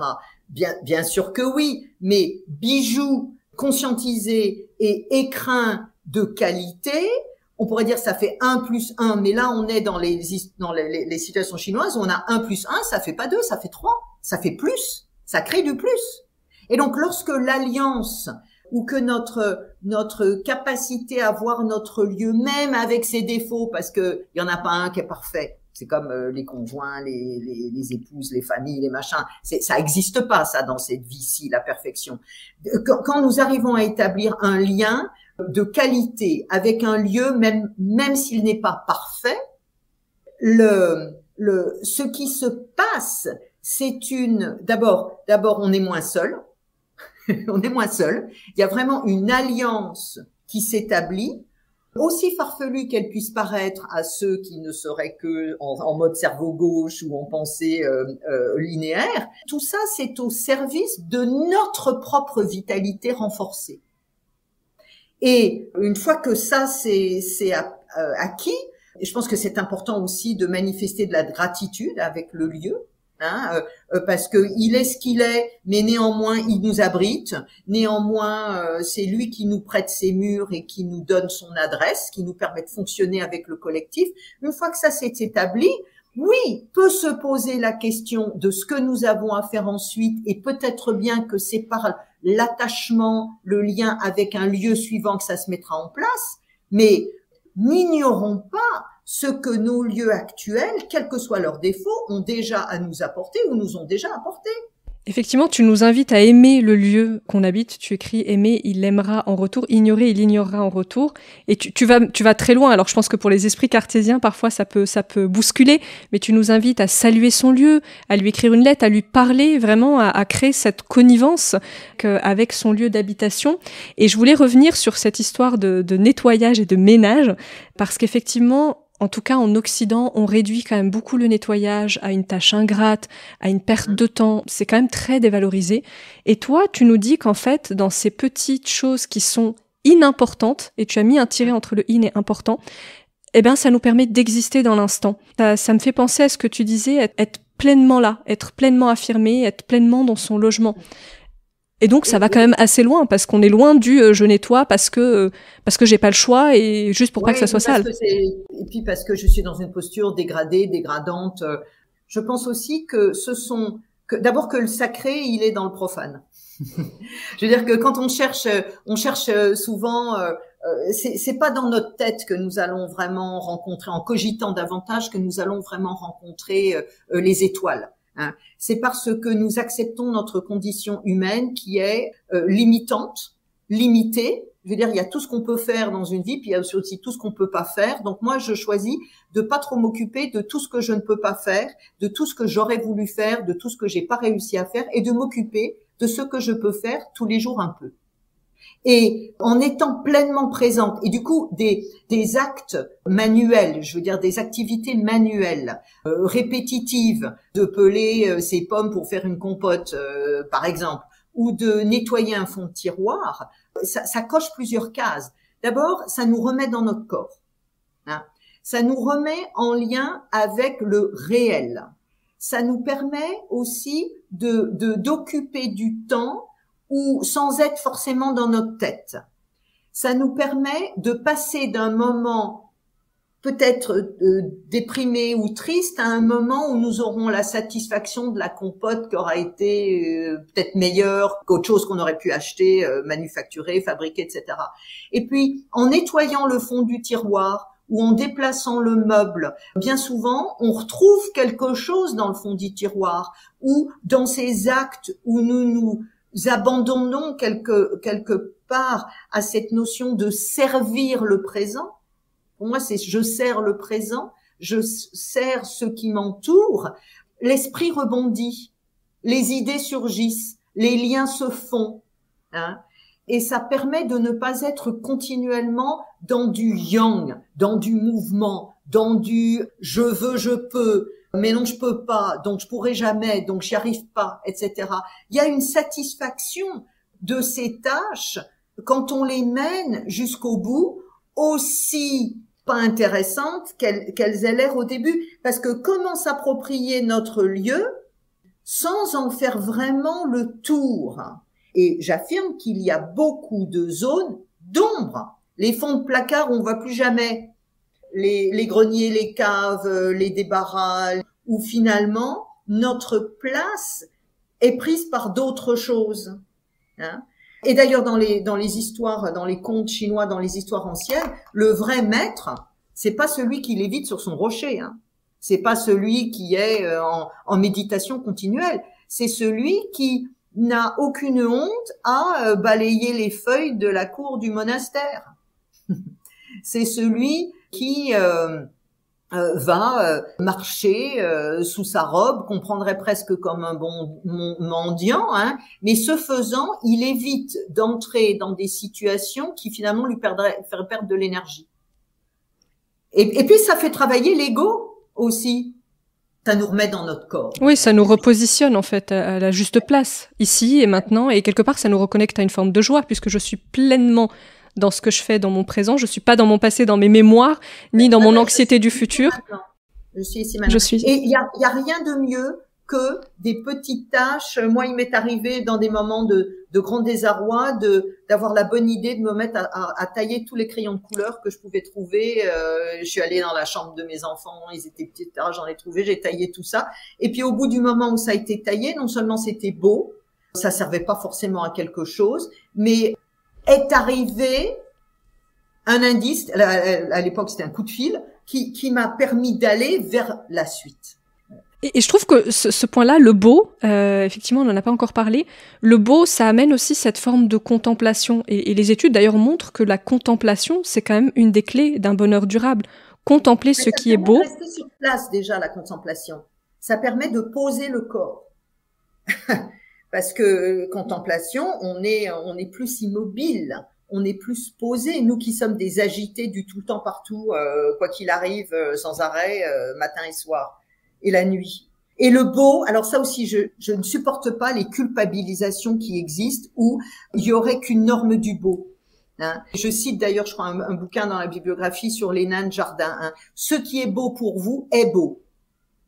Bien sûr que oui, mais bijou conscientisé et écrin de qualité, on pourrait dire ça fait 1 plus 1, mais là on est dans les situations chinoises où on a 1 plus 1, ça fait pas 2, ça fait 3, ça fait plus, ça crée du plus. Et donc lorsque l'alliance ou que notre capacité à voir notre lieu, même avec ses défauts, parce que il y en a pas un qui est parfait. C'est comme les conjoints, les épouses, les familles, les machins. Ça existe pas, ça, dans cette vie-ci, la perfection. Quand nous arrivons à établir un lien de qualité avec un lieu, même s'il n'est pas parfait, ce qui se passe, c'est d'abord, on est moins seul. On est moins seul. Il y a vraiment une alliance qui s'établit, aussi farfelue qu'elle puisse paraître à ceux qui ne seraient que en mode cerveau gauche ou en pensée linéaire. Tout ça, c'est au service de notre propre vitalité renforcée. Et une fois que ça, c'est acquis, et je pense que c'est important aussi de manifester de la gratitude avec le lieu. Parce que il est ce qu'il est, mais néanmoins il nous abrite, néanmoins c'est lui qui nous prête ses murs et qui nous donne son adresse, qui nous permet de fonctionner avec le collectif. Une fois que ça s'est établi, oui, peut se poser la question de ce que nous avons à faire ensuite, et peut-être bien que c'est par l'attachement, le lien avec un lieu suivant que ça se mettra en place, mais n'ignorons pas ce que nos lieux actuels, quels que soient leurs défauts, ont déjà à nous apporter ou nous ont déjà apporté. Effectivement, tu nous invites à aimer le lieu qu'on habite. Tu écris « Aimer, il l'aimera en retour. Ignorer, il l'ignorera en retour. » Et tu vas très loin. Alors, je pense que pour les esprits cartésiens, parfois, ça peut bousculer. Mais tu nous invites à saluer son lieu, à lui écrire une lettre, à lui parler, vraiment, à créer cette connivence avec son lieu d'habitation. Et je voulais revenir sur cette histoire de nettoyage et de ménage, parce qu'effectivement, en tout cas, en Occident, on réduit quand même beaucoup le nettoyage à une tâche ingrate, à une perte de temps. C'est quand même très dévalorisé. Et toi, tu nous dis qu'en fait, dans ces petites choses qui sont inimportantes, et tu as mis un tiret entre le in et important, eh ben, ça nous permet d'exister dans l'instant. Ça me fait penser à ce que tu disais, être pleinement là, être pleinement affirmé, être pleinement dans son logement. Et donc, ça va quand même assez loin, parce qu'on est loin du je nettoie parce que j'ai pas le choix et juste pour pas que ça soit sale. Et puis parce que je suis dans une posture dégradée, dégradante. Je pense aussi que d'abord que le sacré, il est dans le profane. Je veux dire que quand on cherche souvent, c'est pas dans notre tête que nous allons vraiment rencontrer, en cogitant davantage, que nous allons vraiment rencontrer les étoiles. C'est parce que nous acceptons notre condition humaine qui est limitante, limitée. Je veux dire, il y a tout ce qu'on peut faire dans une vie, puis il y a aussi tout ce qu'on peut pas faire. Donc moi, je choisis de pas trop m'occuper de tout ce que je ne peux pas faire, de tout ce que j'aurais voulu faire, de tout ce que j'ai pas réussi à faire, et de m'occuper de ce que je peux faire tous les jours un peu. Et en étant pleinement présente, et du coup des actes manuels, je veux dire des activités manuelles, répétitives, de peler ses pommes pour faire une compote, par exemple, ou de nettoyer un fond de tiroir, ça coche plusieurs cases. D'abord, ça nous remet dans notre corps. Ça nous remet en lien avec le réel. Ça nous permet aussi d'occuper du temps ou sans être forcément dans notre tête. Ça nous permet de passer d'un moment peut-être déprimé ou triste à un moment où nous aurons la satisfaction de la compote qui aura été peut-être meilleure qu'autre chose qu'on aurait pu acheter, manufacturer, fabriquer, etc. Et puis, en nettoyant le fond du tiroir ou en déplaçant le meuble, bien souvent, on retrouve quelque chose dans le fond du tiroir ou dans ces actes où nous abandonnons quelque part à cette notion de servir le présent. Pour moi, c'est je sers le présent, je sers ce qui m'entoure. L'esprit rebondit, les idées surgissent, les liens se font, et ça permet de ne pas être continuellement dans du yang, dans du mouvement, dans du je veux, je peux. Mais non, je peux pas, donc je pourrai jamais, donc j'y arrive pas, etc. Il y a une satisfaction de ces tâches quand on les mène jusqu'au bout, aussi pas intéressantes qu'elles aient l'air au début. Parce que comment s'approprier notre lieu sans en faire vraiment le tour? Et j'affirme qu'il y a beaucoup de zones d'ombre. Les fonds de placard, on ne voit plus jamais. Les greniers, les caves, les débarras, où finalement, notre place est prise par d'autres choses. Hein. Et d'ailleurs, dans les histoires, dans les contes chinois, dans les histoires anciennes, le vrai maître, c'est pas celui qui lévite sur son rocher. Hein. C'est pas celui qui est en méditation continuelle. C'est celui qui n'a aucune honte à balayer les feuilles de la cour du monastère. C'est celui qui va marcher sous sa robe, qu'on prendrait presque comme un bon mendiant, hein, mais ce faisant, il évite d'entrer dans des situations qui finalement lui feraient perdre de l'énergie. Et puis ça fait travailler l'ego aussi. Ça nous remet dans notre corps. Oui, ça nous repositionne en fait à la juste place, ici et maintenant, et quelque part ça nous reconnecte à une forme de joie, puisque je suis pleinement dans ce que je fais dans mon présent, je suis pas dans mon passé, dans mes mémoires, ni dans mon anxiété du futur. Je suis ici maintenant. Et il y a rien de mieux que des petites tâches. Moi, il m'est arrivé dans des moments de grand désarroi d'avoir la bonne idée de me mettre à tailler tous les crayons de couleur que je pouvais trouver. Je suis allée dans la chambre de mes enfants, ils étaient petits, j'en ai trouvé, j'ai taillé tout ça. Et puis au bout du moment où ça a été taillé, non seulement c'était beau, ça servait pas forcément à quelque chose, mais est arrivé un indice, à l'époque c'était un coup de fil, qui m'a permis d'aller vers la suite. Et je trouve que ce point-là, le beau, effectivement, on n'en a pas encore parlé, le beau, ça amène aussi cette forme de contemplation. Et les études, d'ailleurs, montrent que la contemplation, c'est quand même une des clés d'un bonheur durable. Contempler ce qui est beau. Ça permet de rester sur place, déjà, la contemplation. Ça permet de poser le corps. Parce que contemplation, on est plus immobile. On est plus posé, nous qui sommes des agités du tout le temps partout, quoi qu'il arrive, sans arrêt, matin et soir. Et la nuit. Et le beau, alors ça aussi, je ne supporte pas les culpabilisations qui existent où il y aurait qu'une norme du beau. Hein. Je cite d'ailleurs, je crois, un bouquin dans la bibliographie sur les nains de jardin. Hein. Ce qui est beau pour vous est beau.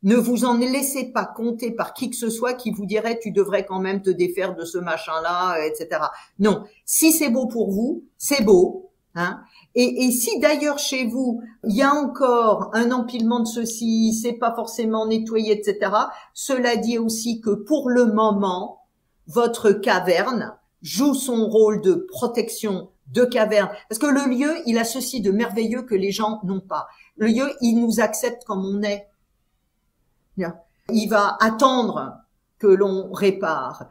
Ne vous en laissez pas compter par qui que ce soit qui vous dirait tu devrais quand même te défaire de ce machin-là, etc. Non, si c'est beau pour vous, c'est beau. Hein. Et si d'ailleurs chez vous, il y a encore un empilement de ceci, c'est pas forcément nettoyé, etc., cela dit aussi que pour le moment, votre caverne joue son rôle de protection de caverne. Parce que le lieu, il a ceci de merveilleux que les gens n'ont pas. Le lieu, il nous accepte comme on est. Il va attendre que l'on répare.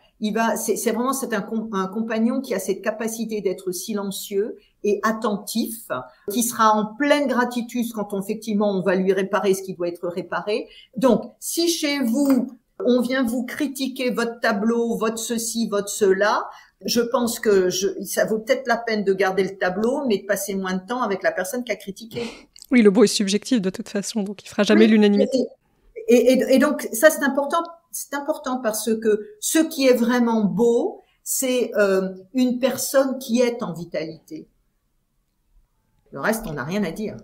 C'est vraiment un compagnon qui a cette capacité d'être silencieux et attentif, qui sera en pleine gratitude quand effectivement on va lui réparer ce qui doit être réparé. Donc, si chez vous, on vient vous critiquer votre tableau, votre ceci, votre cela, je pense que ça vaut peut-être la peine de garder le tableau, mais de passer moins de temps avec la personne qui a critiqué. Oui, le beau est subjectif de toute façon, donc il fera jamais l'unanimité. Et donc, ça c'est important parce que ce qui est vraiment beau, c'est une personne qui est en vitalité. Le reste, on n'a rien à dire.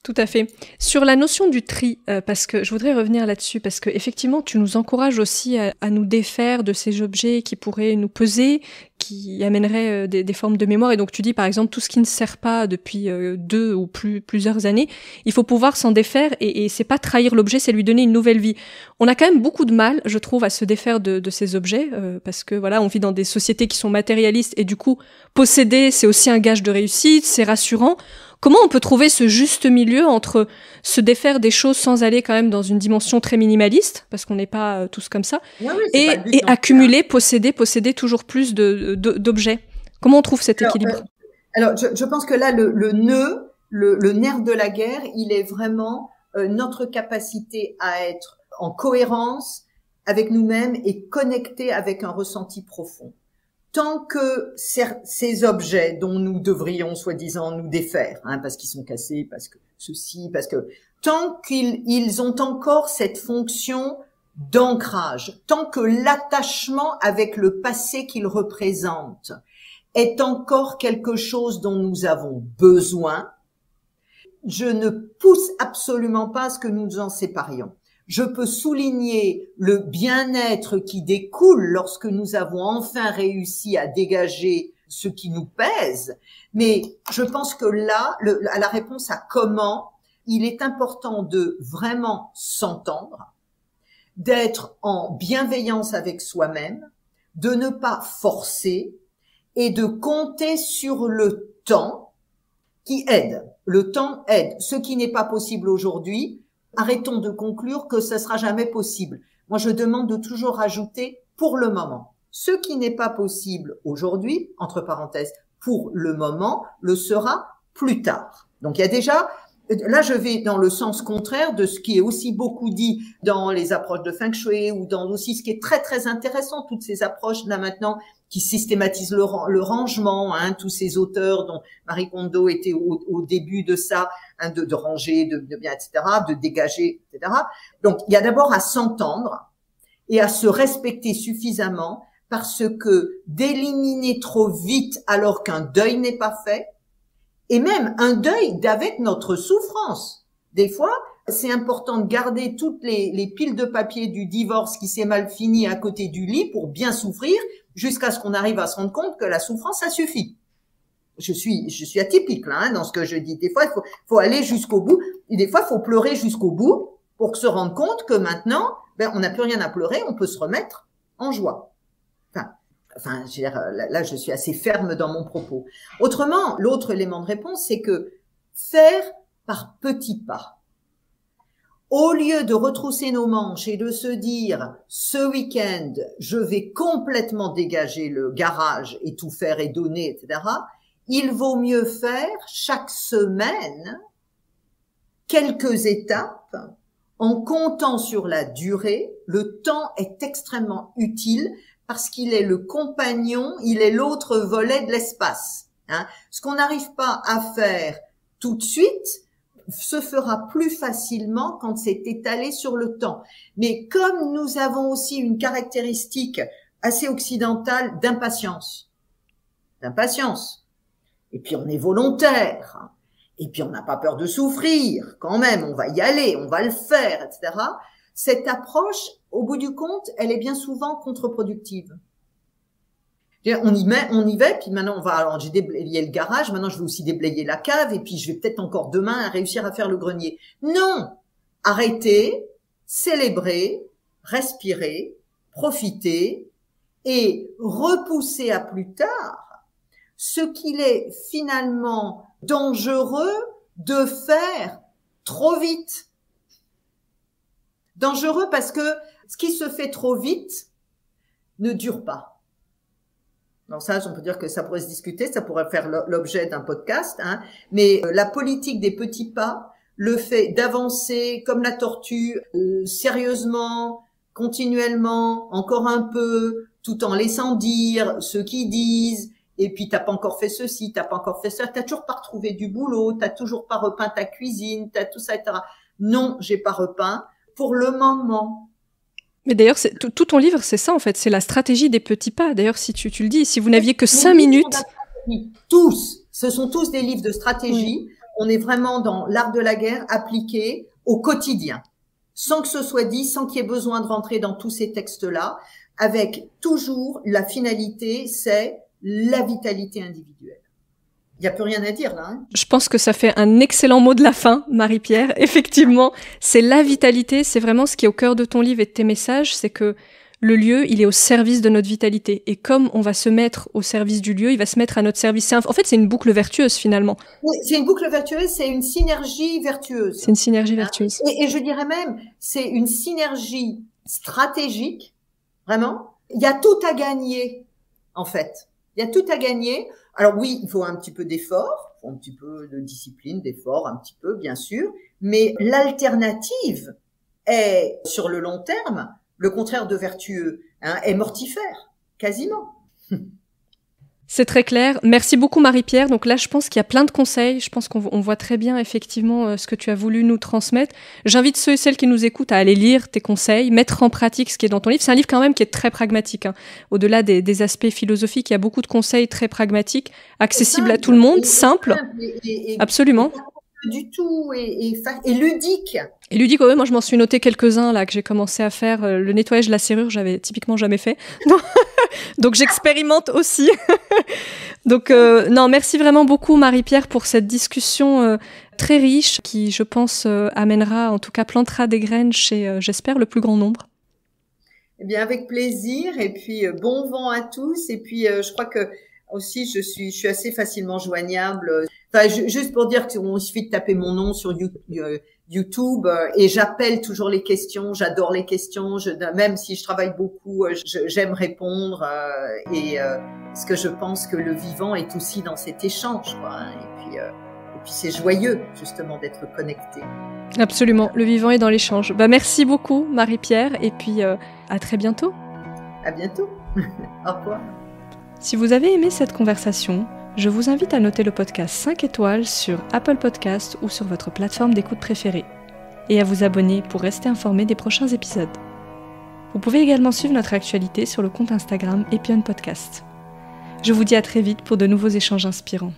Tout à fait. Sur la notion du tri, parce que je voudrais revenir là-dessus, parce que effectivement, tu nous encourages aussi à nous défaire de ces objets qui pourraient nous peser, qui amèneraient des formes de mémoire. Et donc, tu dis, par exemple, tout ce qui ne sert pas depuis 2 ou plusieurs années, il faut pouvoir s'en défaire et c'est pas trahir l'objet, c'est lui donner une nouvelle vie. On a quand même beaucoup de mal, je trouve, à se défaire de ces objets, parce que voilà, on vit dans des sociétés qui sont matérialistes et du coup, posséder, c'est aussi un gage de réussite, c'est rassurant. Comment on peut trouver ce juste milieu entre se défaire des choses sans aller quand même dans une dimension très minimaliste, parce qu'on n'est pas tous comme ça, et accumuler, posséder toujours plus d'objets. Comment on trouve cet équilibre? Alors, je pense que là, le nœud, le nerf de la guerre, il est vraiment notre capacité à être en cohérence avec nous-mêmes et connecté avec un ressenti profond. Tant que ces objets dont nous devrions soi-disant nous défaire, hein, parce qu'ils sont cassés, parce que ceci, parce que tant qu'ils ont encore cette fonction d'ancrage, tant que l'attachement avec le passé qu'ils représentent est encore quelque chose dont nous avons besoin, je ne pousse absolument pas à ce que nous nous en séparions. Je peux souligner le bien-être qui découle lorsque nous avons enfin réussi à dégager ce qui nous pèse. Mais je pense que là, à la réponse à comment, il est important de vraiment s'entendre, d'être en bienveillance avec soi-même, de ne pas forcer et de compter sur le temps qui aide. Le temps aide. Ce qui n'est pas possible aujourd'hui, arrêtons de conclure que ce sera jamais possible. Moi, je demande de toujours rajouter pour le moment. Ce qui n'est pas possible aujourd'hui, entre parenthèses, pour le moment, le sera plus tard. Donc, il y a déjà, là, je vais dans le sens contraire de ce qui est aussi beaucoup dit dans les approches de Feng Shui ou dans aussi ce qui est très, très intéressant, toutes ces approches là maintenant qui systématisent le rangement, hein, tous ces auteurs dont Marie Kondo était au début de ça, hein, de ranger, de bien, etc., de dégager, etc. Donc, il y a d'abord à s'entendre et à se respecter suffisamment parce que d'éliminer trop vite alors qu'un deuil n'est pas fait, et même un deuil d'avec notre souffrance. Des fois, c'est important de garder toutes les piles de papier du divorce qui s'est mal fini à côté du lit pour bien souffrir jusqu'à ce qu'on arrive à se rendre compte que la souffrance, ça suffit. Je suis atypique, là, hein, dans ce que je dis. Des fois, il faut aller jusqu'au bout. Et des fois, il faut pleurer jusqu'au bout pour se rendre compte que maintenant, on n'a plus rien à pleurer, on peut se remettre en joie. Enfin, je veux dire, là, je suis assez ferme dans mon propos. Autrement, l'autre élément de réponse, c'est que faire par petits pas. Au lieu de retrousser nos manches et de se dire, ce week-end, je vais complètement dégager le garage et tout faire et donner, etc., il vaut mieux faire chaque semaine quelques étapes en comptant sur la durée. Le temps est extrêmement utile parce qu'il est le compagnon, il est l'autre volet de l'espace. Hein. Ce qu'on n'arrive pas à faire tout de suite se fera plus facilement quand c'est étalé sur le temps. Mais comme nous avons aussi une caractéristique assez occidentale d'impatience, et puis on est volontaire, et puis on n'a pas peur de souffrir, quand même, on va y aller, on va le faire, etc. Cette approche, au bout du compte, elle est bien souvent contre-productive. On y va, puis maintenant alors j'ai déblayé le garage, maintenant je vais aussi déblayer la cave, et puis je vais peut-être encore demain réussir à faire le grenier. Non! Arrêtez, célébrez, respirez, profitez, et repoussez à plus tard ce qu'il est finalement dangereux de faire trop vite. Dangereux parce que ce qui se fait trop vite ne dure pas. Donc ça, on peut dire que ça pourrait se discuter, ça pourrait faire l'objet d'un podcast, hein. Mais la politique des petits pas, le fait d'avancer comme la tortue, sérieusement, continuellement, encore un peu, tout en laissant dire ceux qui disent, et puis t'as pas encore fait ceci, t'as pas encore fait ça, t'as toujours pas retrouvé du boulot, t'as toujours pas repeint ta cuisine, t'as tout ça, etc. Non, j'ai pas repeint. Pour le moment. Mais d'ailleurs, tout ton livre, c'est ça en fait, c'est la stratégie des petits pas. D'ailleurs, si tu le dis, si vous n'aviez que 5 minutes... Ce sont tous des livres de stratégie. Oui. On est vraiment dans l'art de la guerre appliqué au quotidien, sans que ce soit dit, sans qu'il y ait besoin de rentrer dans tous ces textes-là, avec toujours la finalité, c'est la vitalité individuelle. Il n'y a plus rien à dire, là. Hein. Je pense que ça fait un excellent mot de la fin, Marie-Pierre. Effectivement, c'est la vitalité, c'est vraiment ce qui est au cœur de ton livre et de tes messages, c'est que le lieu, il est au service de notre vitalité. Et comme on va se mettre au service du lieu, il va se mettre à notre service. En fait, c'est une boucle vertueuse, finalement. Oui, c'est une boucle vertueuse, c'est une synergie vertueuse. C'est une synergie vertueuse. Et je dirais même, c'est une synergie stratégique, vraiment. Il y a tout à gagner, en fait. Il y a tout à gagner. Alors oui, il faut un petit peu d'effort, un petit peu de discipline, d'effort, un petit peu, bien sûr. Mais l'alternative est, sur le long terme, le contraire de vertueux, hein, est mortifère, quasiment. C'est très clair. Merci beaucoup Marie-Pierre. Donc là, je pense qu'il y a plein de conseils. Je pense qu'on voit très bien effectivement ce que tu as voulu nous transmettre. J'invite ceux et celles qui nous écoutent à aller lire tes conseils, mettre en pratique ce qui est dans ton livre. C'est un livre quand même qui est très pragmatique. Hein. Au-delà des aspects philosophiques, il y a beaucoup de conseils très pragmatiques, accessibles à tout le monde, simples. Absolument. du tout et ludique. Et ludique, ouais, moi je m'en suis noté quelques-uns là que j'ai commencé à faire. Le nettoyage de la serrure, j'avais typiquement jamais fait. Donc j'expérimente aussi. Donc non, merci vraiment beaucoup Marie-Pierre pour cette discussion très riche qui, je pense, amènera, en tout cas plantera des graines chez, j'espère, le plus grand nombre. Eh bien, avec plaisir. Et puis, bon vent à tous. Et puis, je crois que aussi, je suis assez facilement joignable. Enfin, juste pour dire qu'il suffit de taper mon nom sur YouTube et j'appelle toujours les questions. J'adore les questions. Même si je travaille beaucoup, j'aime répondre. Parce que je pense que le vivant est aussi dans cet échange, quoi. Et puis c'est joyeux, justement, d'être connecté. Absolument. Le vivant est dans l'échange. Merci beaucoup, Marie-Pierre. Et puis, à très bientôt. À bientôt. Au revoir. Si vous avez aimé cette conversation, je vous invite à noter le podcast 5 étoiles sur Apple Podcasts ou sur votre plateforme d'écoute préférée, et à vous abonner pour rester informé des prochains épisodes. Vous pouvez également suivre notre actualité sur le compte Instagram Epion Podcast. Je vous dis à très vite pour de nouveaux échanges inspirants.